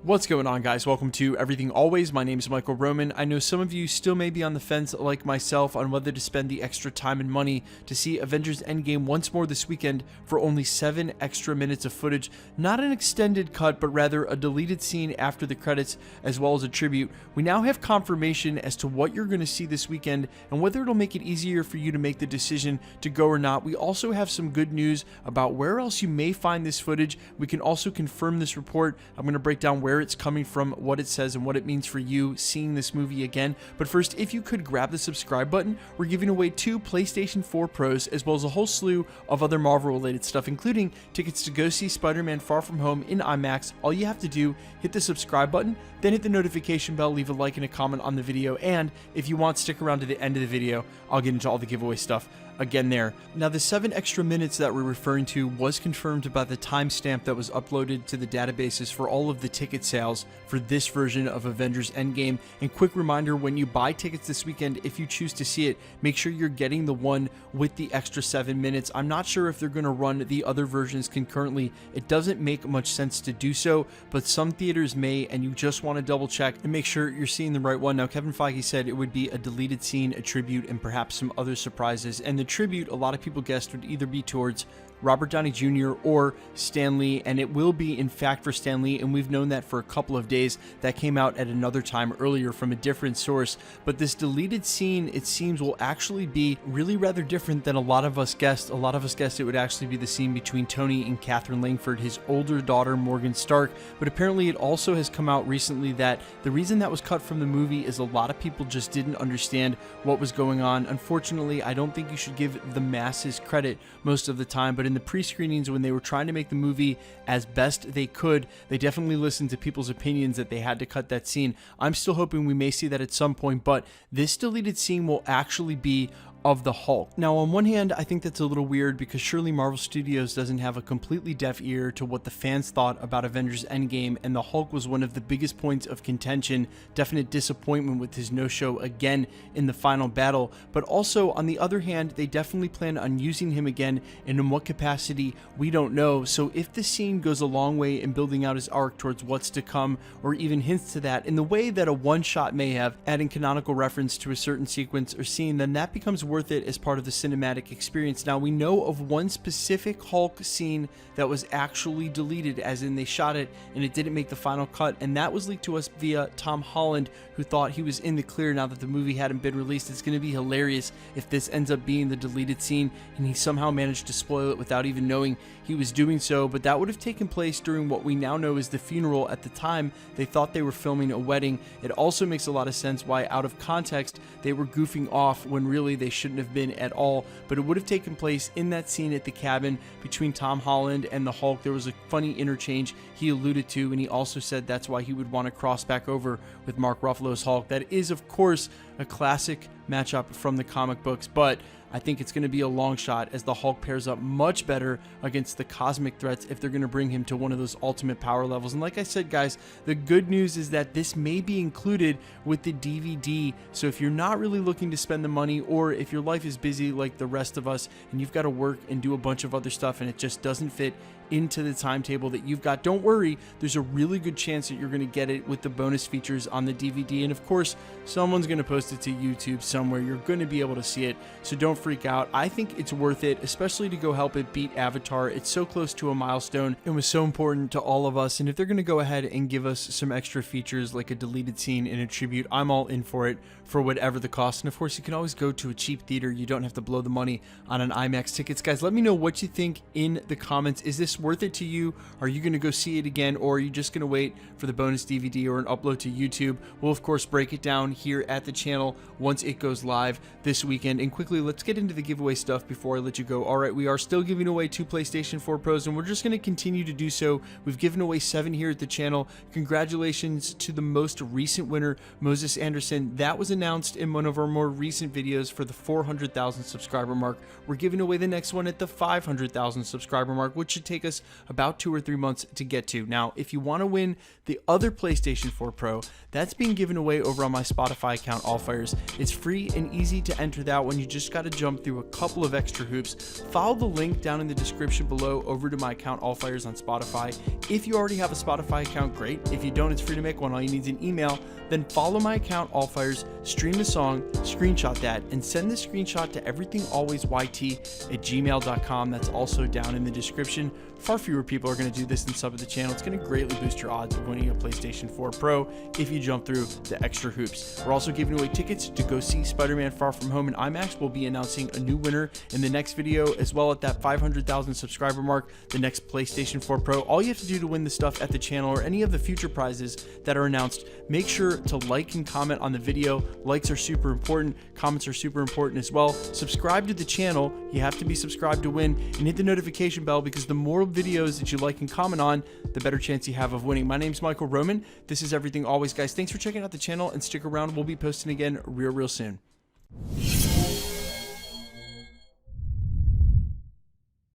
What's going on, guys? Welcome to Everything Always. My name is Michael Roman. I know some of you still may be on the fence like myself on whether to spend the extra time and money to see Avengers Endgame once more this weekend for only 7 extra minutes of footage. Not an extended cut, but rather a deleted scene after the credits as well as a tribute. We now have confirmation as to what you're going to see this weekend and whether it'll make it easier for you to make the decision to go or not. We also have some good news about where else you may find this footage. We can also confirm this report. I'm going to break down where it's coming from, what it says, and what it means for you seeing this movie again. But first, if you could grab the subscribe button, we're giving away 2 PlayStation 4 Pros as well as a whole slew of other Marvel related stuff, including tickets to go see Spider-Man Far From Home in IMAX. All you have to do, hit the subscribe button, then hit the notification bell, leave a like and a comment on the video, and if you want, stick around to the end of the video. I'll get into all the giveaway stuff again there. Now, the 7 extra minutes that we're referring to was confirmed by the timestamp that was uploaded to the databases for all of the ticket sales for this version of Avengers Endgame. And quick reminder, when you buy tickets this weekend, if you choose to see it, make sure you're getting the one with the extra 7 minutes. I'm not sure if they're going to run the other versions concurrently. It doesn't make much sense to do so, but some theaters may, and you just want to double check and make sure you're seeing the right one. Now, Kevin Feige said it would be a deleted scene, a tribute, and perhaps some other surprises. And the tribute, a lot of people guessed, would either be towards Robert Downey Jr. or Stan Lee, and it will be in fact for Stan Lee, and we've known that for a couple of days. That came out at another time earlier from a different source, but this deleted scene, it seems, will actually be really rather different than a lot of us guessed. A lot of us guessed it would actually be the scene between Tony and Catherine Langford, his older daughter Morgan Stark, but apparently it also has come out recently that the reason that was cut from the movie is a lot of people just didn't understand what was going on. Unfortunately, I don't think you should give the masses credit most of the time, but in the pre-screenings, when they were trying to make the movie as best they could, they definitely listened to people's opinions that they had to cut that scene. I'm still hoping we may see that at some point, but this deleted scene will actually be of the Hulk. Now, on one hand, I think that's a little weird because surely Marvel Studios doesn't have a completely deaf ear to what the fans thought about Avengers Endgame, and the Hulk was one of the biggest points of contention, definite disappointment with his no-show again in the final battle. But also, on the other hand, they definitely plan on using him again, and in what capacity, we don't know. So if this scene goes a long way in building out his arc towards what's to come, or even hints to that in the way that a one-shot may have, adding canonical reference to a certain sequence or scene, then that becomes worth it as part of the cinematic experience. Now, we know of one specific Hulk scene that was actually deleted, as in they shot it and it didn't make the final cut, and that was leaked to us via Tom Holland, who thought he was in the clear now that the movie hadn't been released. It's going to be hilarious if this ends up being the deleted scene and he somehow managed to spoil it without even knowing he was doing so. But that would have taken place during what we now know is the funeral. At the time, they thought they were filming a wedding. It also makes a lot of sense why, out of context, they were goofing off when really they shouldn't have been at all. But it would have taken place in that scene at the cabin between Tom Holland and the Hulk. There was a funny interchange he alluded to, and he also said that's why he would want to cross back over with Mark Ruffalo's Hulk. That is, of course, a classic matchup from the comic books, but I think it's going to be a long shot, as the Hulk pairs up much better against the cosmic threats if they're going to bring him to one of those ultimate power levels. And like I said, guys, the good news is that this may be included with the DVD. So if you're not really looking to spend the money, or if your life is busy like the rest of us and you've got to work and do a bunch of other stuff and it just doesn't fit into the timetable that you've got, don't worry. There's a really good chance that you're going to get it with the bonus features on the DVD. And of course, someone's going to post it to YouTube somewhere. You're going to be able to see it, so don't freak out. I think it's worth it, especially to go help it beat Avatar. It's so close to a milestone and was so important to all of us. And if they're going to go ahead and give us some extra features like a deleted scene and a tribute, I'm all in for it, for whatever the cost. And of course, you can always go to a cheap theater. You don't have to blow the money on an IMAX tickets. Guys, let me know what you think in the comments. Is this worth it to you? Are you going to go see it again, or are you just going to wait for the bonus DVD or an upload to YouTube? We'll of course break it down here at the channel once it goes live this weekend. And quickly, let's get into the giveaway stuff before I let you go. All right, we are still giving away 2 PlayStation 4 Pros, and we're just going to continue to do so. We've given away 7 here at the channel. Congratulations to the most recent winner, Moses Anderson. That was announced in one of our more recent videos for the 400,000 subscriber mark. We're giving away the next one at the 500,000 subscriber mark, which should take us about 2 or 3 months to get to. Now, if you want to win the other PlayStation 4 Pro, that's being given away over on my Spotify account, Allfires. It's free free and easy to enter that one. You just got to jump through a couple of extra hoops. Follow the link down in the description below over to my account, Allfires on Spotify. If you already have a Spotify account, great. If you don't, it's free to make one. All you need is an email. Then follow my account, Allfires, stream the song, screenshot that, and send the screenshot to everythingalwaysYT@gmail.com. That's also down in the description. Far fewer people are going to do this than sub to the channel. It's going to greatly boost your odds of winning a PlayStation 4 Pro if you jump through the extra hoops. We're also giving away tickets to go see Spider-Man Far From Home in IMAX. We'll be announcing a new winner in the next video, as well at that 500,000 subscriber mark, the next PlayStation 4 Pro. All you have to do to win the stuff at the channel or any of the future prizes that are announced, make sure to like and comment on the video. Likes are super important. Comments are super important as well. Subscribe to the channel. You have to be subscribed to win, and hit the notification bell, because the more videos that you like and comment on, the better chance you have of winning. My name's Michael Roman. This is Everything Always, guys. Thanks for checking out the channel, and stick around. We'll be posting again real soon.